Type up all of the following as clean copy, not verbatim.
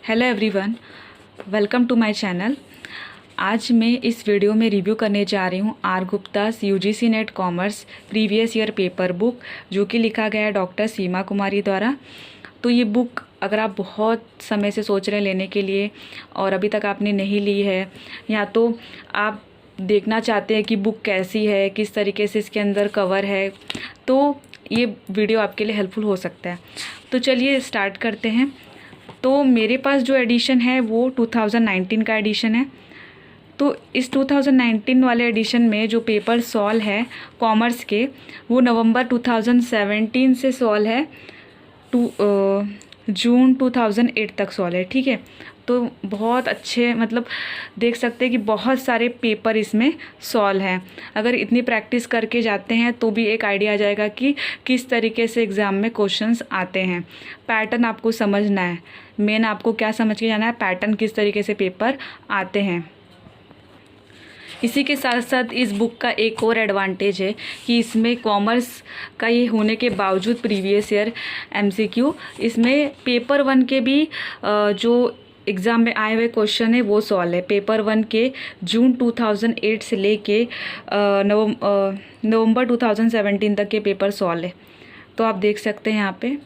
Hello everyone, welcome to my channel. आज मैं इस वीडियो में रिव्यू करने जा रही हूँ R Gupta's UGC NET commerce previous year paper book, जो कि लिखा गया है डॉक्टर सीमा कुमारी द्वारा। तो ये बुक अगर आप बहुत समय से सोच रहे हैं लेने के लिए और अभी तक आपने नहीं ली है, या तो आप देखना चाहते हैं कि बुक कैसी है, किस तरीके से इसके अंदर कवर है, तो ये वीडियो आपके लिए हेल्पफुल हो सकता है। तो चलिए स्टार्ट करते हैं। तो मेरे पास जो एडिशन है वो 2019 का एडिशन है। तो इस 2019 वाले एडिशन में जो पेपर सॉल्व है कॉमर्स के, वो नवंबर 2017 से सॉल्व है जून 2008 तक सॉल्व है। ठीक है, तो बहुत अच्छे, मतलब देख सकते हैं कि बहुत सारे पेपर इसमें सॉल्व हैं। अगर इतनी प्रैक्टिस करके जाते हैं तो भी एक आइडिया आ जाएगा कि किस तरीके से एग्ज़ाम में क्वेश्चंस आते हैं। पैटर्न आपको समझना है, मेन आपको क्या समझ के जाना है, पैटर्न किस तरीके से पेपर आते हैं। इसी के साथ साथ इस बुक का एक और एडवांटेज है कि इसमें कॉमर्स का ये होने के बावजूद प्रीवियस ईयर एमसीक्यू, इसमें पेपर 1 के भी जो एग्ज़ाम में आए हुए क्वेश्चन है वो सॉल्व है। पेपर 1 के जून 2008 से लेके नवंबर 2017 तक के पेपर सॉल्व है। तो आप देख सकते हैं यहाँ पे।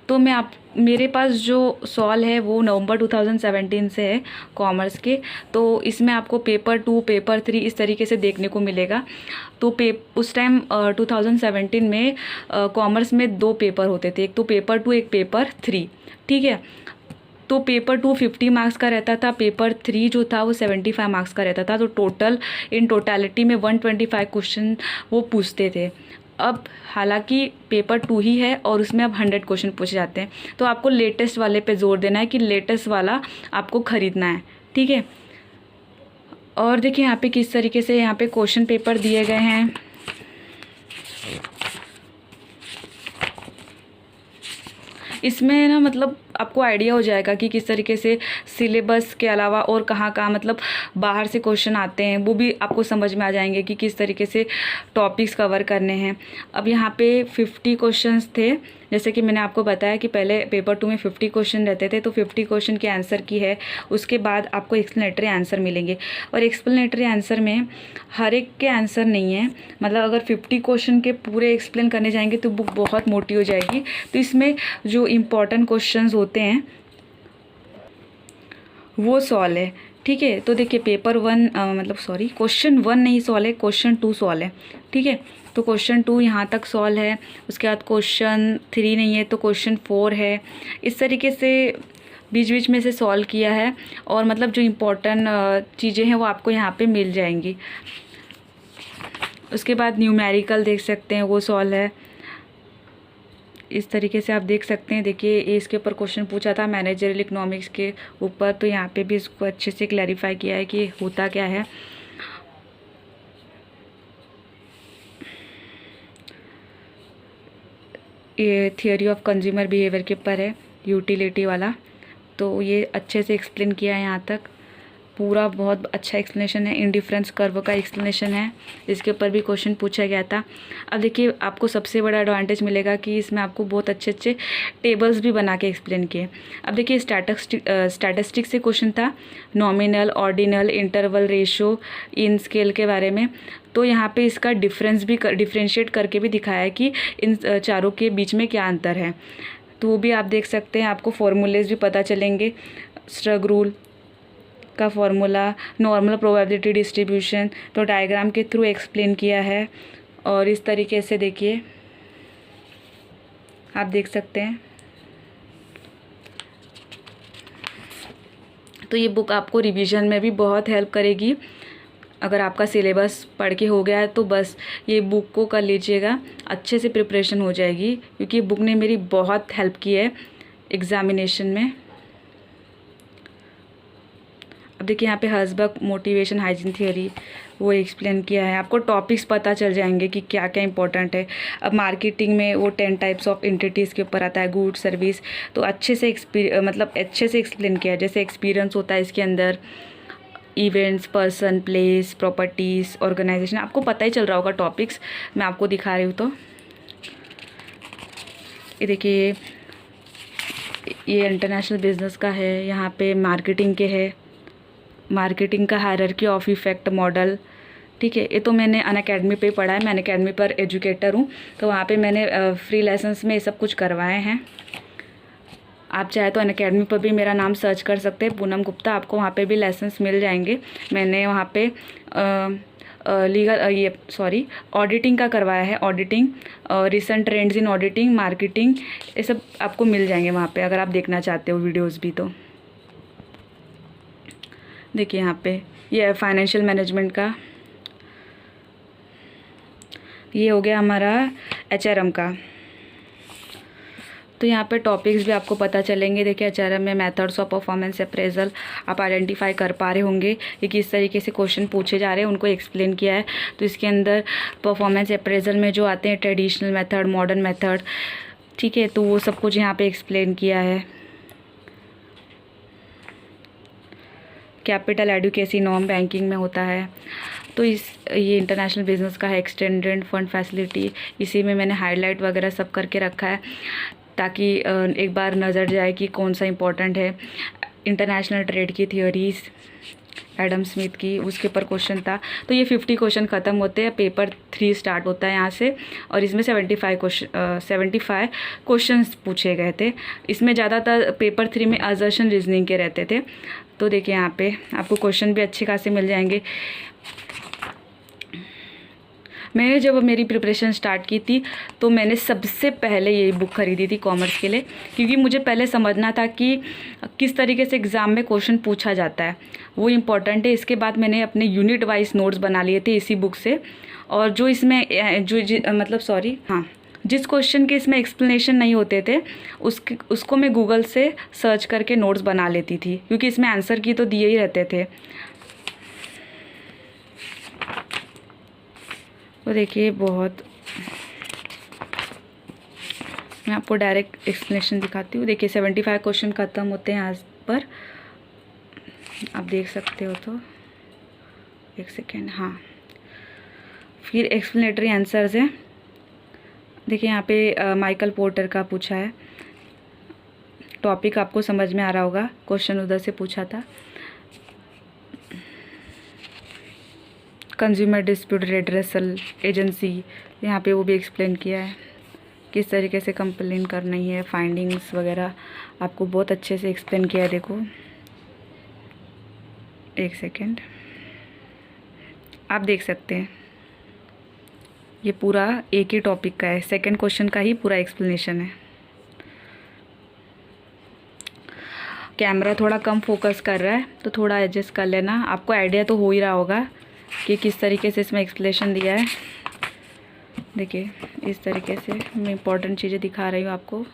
तो मेरे पास जो सॉल्व है वो नवंबर 2017 से है कॉमर्स के। तो इसमें आपको पेपर 2, पेपर 3 इस तरीके से देखने को मिलेगा। तो उस टाइम 2017 में कॉमर्स में 2 पेपर होते थे, एक तो पेपर 2, एक पेपर 3। ठीक है, तो पेपर 2 50 मार्क्स का रहता था, पेपर 3 जो था वो 75 मार्क्स का रहता था। तो टोटलिटी में 125 क्वेश्चन वो पूछते थे। अब हालांकि पेपर 2 ही है और उसमें अब 100 क्वेश्चन पूछे जाते हैं। तो आपको लेटेस्ट वाले पे जोर देना है कि लेटेस्ट वाला आपको ख़रीदना है। ठीक है, और देखिए यहाँ पे किस तरीके से यहाँ पे क्वेश्चन पेपर दिए गए हैं। इसमें ना मतलब आपको आइडिया हो जाएगा कि किस तरीके से सिलेबस के अलावा और कहाँ कहाँ मतलब बाहर से क्वेश्चन आते हैं, वो भी आपको समझ में आ जाएंगे कि किस तरीके से टॉपिक्स कवर करने हैं। अब यहाँ पे 50 क्वेश्चंस थे, जैसे कि मैंने आपको बताया कि पहले पेपर 2 में 50 क्वेश्चन रहते थे। तो 50 क्वेश्चन के आंसर की है, उसके बाद आपको एक्सप्लेनेटरी आंसर मिलेंगे। और एक्सप्लेनेटरी आंसर में हर एक के आंसर नहीं है, मतलब अगर 50 क्वेश्चन के पूरे एक्सप्लेन करने जाएंगे तो बुक बहुत मोटी हो जाएगी। तो इसमें जो इम्पॉर्टेंट क्वेश्चंस होते हैं वो सॉल्व है। ठीक है, तो देखिए पेपर 1 क्वेश्चन 1 नहीं सॉल्व है, क्वेश्चन 2 सॉल्व है। ठीक है, तो क्वेश्चन 2 यहाँ तक सॉल्व है, उसके बाद क्वेश्चन 3 नहीं है तो क्वेश्चन 4 है। इस तरीके से बीच बीच में से सॉल्व किया है, और मतलब जो इम्पोर्टेंट चीज़ें हैं वो आपको यहाँ पे मिल जाएंगी। उसके बाद न्यूमेरिकल देख सकते हैं वो सॉल्व है। इस तरीके से आप देख सकते हैं। देखिए इसके ऊपर क्वेश्चन पूछा था मैनेजरियल इकोनॉमिक्स के ऊपर, तो यहाँ पे भी इसको अच्छे से क्लैरिफाई किया है कि होता क्या है। ये थियोरी ऑफ कंज्यूमर बिहेवियर के ऊपर है, यूटिलिटी वाला। तो ये अच्छे से एक्सप्लेन किया है, यहाँ तक पूरा बहुत अच्छा एक्सप्लेनेशन है। इंडिफरेंस कर्व का एक्सप्लेनेशन है, इसके ऊपर भी क्वेश्चन पूछा गया था। अब देखिए आपको सबसे बड़ा एडवांटेज मिलेगा कि इसमें आपको बहुत अच्छे अच्छे टेबल्स भी बना के एक्सप्लेन किए। अब देखिए स्टैटिस्टिक से क्वेश्चन था, नॉमिनल, ऑर्डिनल, इंटरवल, रेशो, इन स्केल के बारे में। तो यहाँ पे इसका डिफ्रेंशिएट करके भी दिखाया है कि इन चारों के बीच में क्या अंतर है। तो वो भी आप देख सकते हैं, आपको फॉर्मूलेज भी पता चलेंगे। स्ट्रग रूल का फॉर्मूला, नॉर्मल प्रोबेबिलिटी डिस्ट्रीब्यूशन, तो डायग्राम के थ्रू एक्सप्लेन किया है। और इस तरीके से देखिए आप देख सकते हैं। तो ये बुक आपको रिवीजन में भी बहुत हेल्प करेगी। अगर आपका सिलेबस पढ़ के हो गया है तो बस ये बुक को कर लीजिएगा, अच्छे से प्रिपरेशन हो जाएगी, क्योंकि बुक ने मेरी बहुत हेल्प की है एग्ज़ामिनेशन में। अब देखिए यहाँ पे हर्ज़बर्ग मोटिवेशन हाइजीन थियोरी वो एक्सप्लेन किया है। आपको टॉपिक्स पता चल जाएंगे कि क्या क्या इंपॉर्टेंट है। अब मार्केटिंग में वो 10 टाइप्स ऑफ एंटिटीज़ के ऊपर आता है, गुड, सर्विस। तो अच्छे से अच्छे से एक्सप्लेन किया है। जैसे एक्सपीरियंस होता है इसके अंदर, events, person, place, properties, organisation, आपको पता ही चल रहा होगा टॉपिक्स, मैं आपको दिखा रही हूँ। तो ये देखिए ये इंटरनेशनल बिजनेस का है, यहाँ पे मार्केटिंग के है, मार्केटिंग का हायरार्की ऑफ इफेक्ट मॉडल, ठीक है। ये तो मैंने अनअकैडमी पे पढ़ा है, मैं अनअकैडमी पर एजुकेटर हूँ, तो वहाँ पे मैंने फ्री लेसन्स में ये सब कुछ करवाए हैं। आप चाहे तो अनअकैडमी पर भी मेरा नाम सर्च कर सकते हैं, पूनम गुप्ता, आपको वहाँ पे भी लेसन्स मिल जाएंगे। मैंने वहाँ पे ऑडिटिंग का करवाया है, auditing, recent trends in auditing, marketing, ये सब आपको मिल जाएंगे वहाँ पे, अगर आप देखना चाहते हो वीडियोज़ भी। तो देखिए यहाँ पे ये फाइनेंशियल मैनेजमेंट का, ये हो गया हमारा HRM का। तो यहाँ पे टॉपिक्स भी आपको पता चलेंगे। देखिए HRM में मेथड्स ऑफ परफॉर्मेंस अप्रेजल आप आइडेंटिफाई कर पा रहे होंगे, ये किस तरीके से क्वेश्चन पूछे जा रहे हैं, उनको एक्सप्लेन किया है। तो इसके अंदर परफॉर्मेंस अप्रेजल में जो आते हैं ट्रेडिशनल मेथड, मॉडर्न मेथड, ठीक है, तो वो सब कुछ यहाँ पे एक्सप्लेन किया है। कैपिटल एडुकेसी नॉर्म बैंकिंग में होता है। तो ये इंटरनेशनल बिजनेस का है, एक्सटेंडेड फंड फैसिलिटी, इसी में मैंने हाईलाइट वगैरह सब करके रखा है ताकि एक बार नज़र जाए कि कौन सा इम्पोर्टेंट है। इंटरनेशनल ट्रेड की थियोरीज एडम स्मिथ की, उसके ऊपर क्वेश्चन था। तो ये 50 क्वेश्चन ख़त्म होते हैं, पेपर 3 स्टार्ट होता है यहाँ से, और इसमें 75 क्वेश्चंस पूछे गए थे। इसमें ज़्यादातर पेपर 3 में असर्शन रीजनिंग के रहते थे। तो देखिए यहाँ पे आपको क्वेश्चन भी अच्छे खासे मिल जाएंगे। मैंने जब मेरी प्रिपरेशन स्टार्ट की थी तो मैंने सबसे पहले ये बुक खरीदी थी कॉमर्स के लिए, क्योंकि मुझे पहले समझना था कि किस तरीके से एग्ज़ाम में क्वेश्चन पूछा जाता है, वो इम्पॉर्टेंट है। इसके बाद मैंने अपने यूनिट वाइज नोट्स बना लिए थे इसी बुक से, और जो इसमें जिस क्वेश्चन के इसमें एक्सप्लेनेशन नहीं होते थे उसको मैं गूगल से सर्च करके नोट्स बना लेती थी, क्योंकि इसमें आंसर की तो दिए ही रहते थे। तो देखिए मैं आपको डायरेक्ट एक्सप्लेनेशन दिखाती हूँ। देखिए 75 क्वेश्चन ख़त्म होते हैं आज पर, आप देख सकते हो। तो एक सेकेंड, हाँ, फिर एक्सप्लेनेटरी आंसर्स हैं। देखिए यहाँ पे माइकल पोर्टर का पूछा है, टॉपिक आपको समझ में आ रहा होगा, क्वेश्चन उधर से पूछा था। कंज्यूमर डिस्प्यूट रेड्रेसल एजेंसी, यहाँ पे वो भी एक्सप्लेन किया है किस तरीके से कंप्लेन करनी है, फाइंडिंग्स वगैरह आपको बहुत अच्छे से एक्सप्लेन किया है। देखो एक सेकेंड, आप देख सकते हैं ये पूरा एक ही टॉपिक का है, सेकंड क्वेश्चन का ही पूरा एक्सप्लेनेशन है। कैमरा थोड़ा कम फोकस कर रहा है तो थोड़ा एडजस्ट कर लेना, आपको आइडिया तो हो ही रहा होगा कि किस तरीके से इसमें एक्सप्लेनेशन दिया है। देखिए इस तरीके से मैं इम्पोर्टेंट चीज़ें दिखा रही हूँ आपको।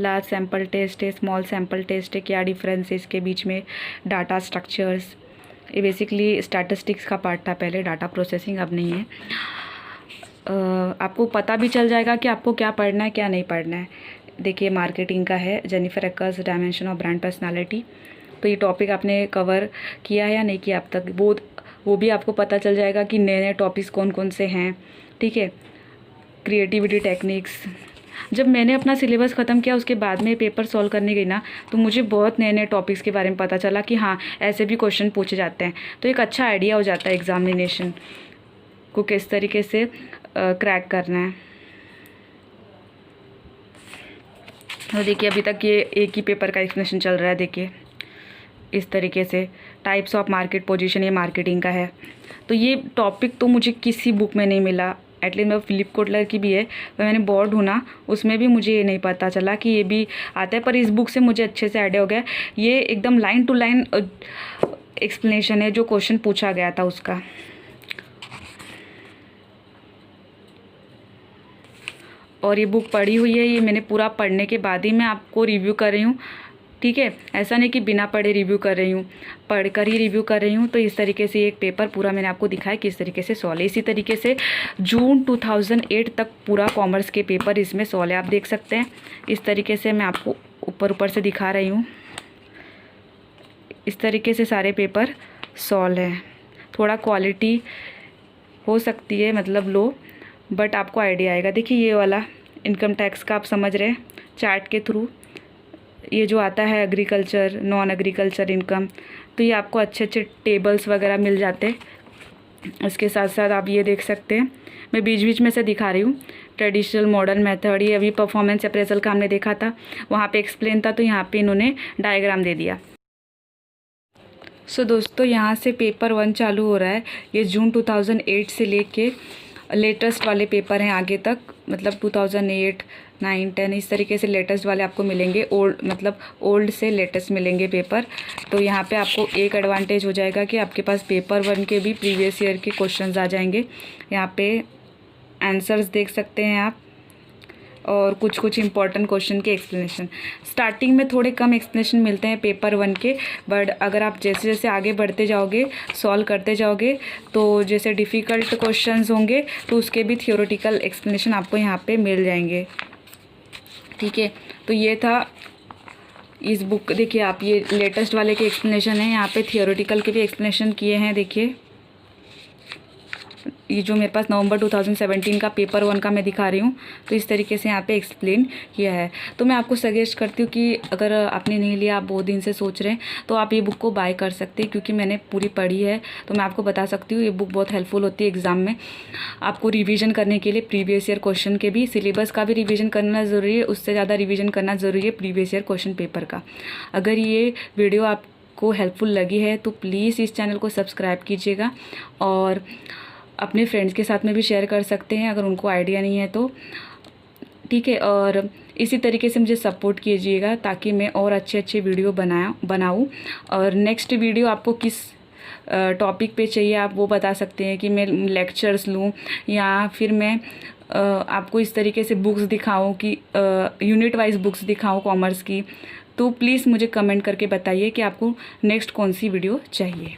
लार्ज सैम्पल टेस्ट है, स्मॉल सैम्पल टेस्ट है, क्या डिफरेंस है इसके बीच में, डाटा स्ट्रक्चर्स, ये बेसिकली स्टैटिस्टिक्स का पार्ट था पहले, डाटा प्रोसेसिंग अब नहीं है। आपको पता भी चल जाएगा कि आपको क्या पढ़ना है क्या नहीं पढ़ना है। देखिए मार्केटिंग का है, Jennifer Aaker's dimension of brand personality, तो ये टॉपिक आपने कवर किया है या नहीं किया अब तक, वो भी आपको पता चल जाएगा कि नए नए टॉपिक्स कौन कौन से हैं, ठीक है। क्रिएटिविटी टेक्निक्स, जब मैंने अपना सिलेबस ख़त्म किया उसके बाद में पेपर सॉल्व करने गई ना, तो मुझे बहुत नए नए टॉपिक्स के बारे में पता चला कि हाँ ऐसे भी क्वेश्चन पूछे जाते हैं। तो एक अच्छा आइडिया हो जाता है एग्जामिनेशन को किस तरीके से क्रैक करना है। तो देखिए अभी तक ये एक ही पेपर का एक्सप्लेनेशन चल रहा है। देखिए इस तरीके से टाइप्स ऑफ मार्केट पोजीशन, ये मार्केटिंग का है। तो ये टॉपिक तो मुझे किसी बुक में नहीं मिला, एटलीस्ट मैं फिलिप कोटलर की भी है, पर मैंने बहुत ढूंढा, उसमें भी मुझे ये नहीं पता चला कि ये भी आता है। पर इस बुक से मुझे अच्छे से आइडिया हो गया, ये एकदम लाइन टू लाइन एक्सप्लेनेशन है जो क्वेश्चन पूछा गया था उसका। और ये बुक पढ़ी हुई है, ये मैंने पूरा पढ़ने के बाद ही मैं आपको रिव्यू कर रही हूँ, ठीक है। ऐसा नहीं कि बिना पढ़े रिव्यू कर रही हूँ, पढ़कर ही रिव्यू कर रही हूँ। तो इस तरीके से एक पेपर पूरा मैंने आपको दिखाया किस तरीके से सॉल्व है। इसी तरीके से जून 2008 तक पूरा कॉमर्स के पेपर इसमें सॉल्व है, आप देख सकते हैं। इस तरीके से मैं आपको ऊपर से दिखा रही हूँ, इस तरीके से सारे पेपर सॉल्व है। थोड़ा क्वालिटी हो सकती है मतलब लो, बट आपको आइडिया आएगा। देखिए ये वाला इनकम टैक्स का आप समझ रहे हैं, चार्ट के थ्रू। ये जो आता है एग्रीकल्चर, नॉन एग्रीकल्चर इनकम, तो ये आपको अच्छे अच्छे टेबल्स वगैरह मिल जाते हैं। इसके साथ साथ आप ये देख सकते हैं, मैं बीच बीच में से दिखा रही हूँ। ट्रेडिशनल मॉडर्न मेथड, ये अभी परफॉर्मेंस अप्रेजल का हमने देखा था, वहाँ पे एक्सप्लेन था, तो यहाँ पे इन्होंने डायग्राम दे दिया। सो दोस्तों, यहाँ से पेपर 1 चालू हो रहा है। ये जून 2008 से लेके लेटेस्ट वाले पेपर हैं आगे तक, मतलब 2008, 9, 10 इस तरीके से लेटेस्ट वाले आपको मिलेंगे। ओल्ड से लेटेस्ट मिलेंगे पेपर। तो यहाँ पे आपको एक एडवांटेज हो जाएगा कि आपके पास पेपर 1 के भी प्रीवियस ईयर के क्वेश्चंस आ जाएंगे। यहाँ पे आंसर्स देख सकते हैं आप, और कुछ कुछ इंपॉर्टेंट क्वेश्चन के एक्सप्लेनेशन। स्टार्टिंग में थोड़े कम एक्सप्लेनेशन मिलते हैं पेपर 1 के, बट अगर आप जैसे जैसे आगे बढ़ते जाओगे, सॉल्व करते जाओगे, तो जैसे डिफ़िकल्ट क्वेश्चंस होंगे तो उसके भी थियोरेटिकल एक्सप्लेनेशन आपको यहाँ पे मिल जाएंगे। ठीक है, तो ये था इस बुक। देखिए आप, ये लेटेस्ट वाले के एक्सप्लेनेशन है, यहाँ पे थियोरेटिकल के भी एक्सप्लेनेशन किए हैं। देखिए ये जो मेरे पास नवंबर 2017 का पेपर 1 का मैं दिखा रही हूँ, तो इस तरीके से यहाँ पे एक्सप्लेन किया है। तो मैं आपको सजेस्ट करती हूँ कि अगर आपने नहीं लिया, आप बहुत दिन से सोच रहे हैं, तो आप ये बुक को बाय कर सकते हैं, क्योंकि मैंने पूरी पढ़ी है। तो मैं आपको बता सकती हूँ, ये बुक बहुत हेल्पफुल होती है एग्ज़ाम में आपको रिविज़न करने के लिए। प्रीवियस ईयर क्वेश्चन के भी, सिलेबस का भी रिविज़न करना ज़रूरी है, उससे ज़्यादा रिविज़न करना ज़रूरी है प्रीवियस ईयर क्वेश्चन पेपर का। अगर ये वीडियो आपको हेल्पफुल लगी है तो प्लीज़ इस चैनल को सब्सक्राइब कीजिएगा, और अपने फ्रेंड्स के साथ में भी शेयर कर सकते हैं अगर उनको आइडिया नहीं है तो। ठीक है, और इसी तरीके से मुझे सपोर्ट कीजिएगा ताकि मैं और अच्छे अच्छे वीडियो बनाऊँ। और नेक्स्ट वीडियो आपको किस टॉपिक पे चाहिए आप वो बता सकते हैं, कि मैं लेक्चर्स लूँ या फिर मैं आपको इस तरीके से बुक्स दिखाऊँ, कि यूनिट वाइज बुक्स दिखाऊँ कॉमर्स की। तो प्लीज़ मुझे कमेंट करके बताइए कि आपको नेक्स्ट कौन सी वीडियो चाहिए।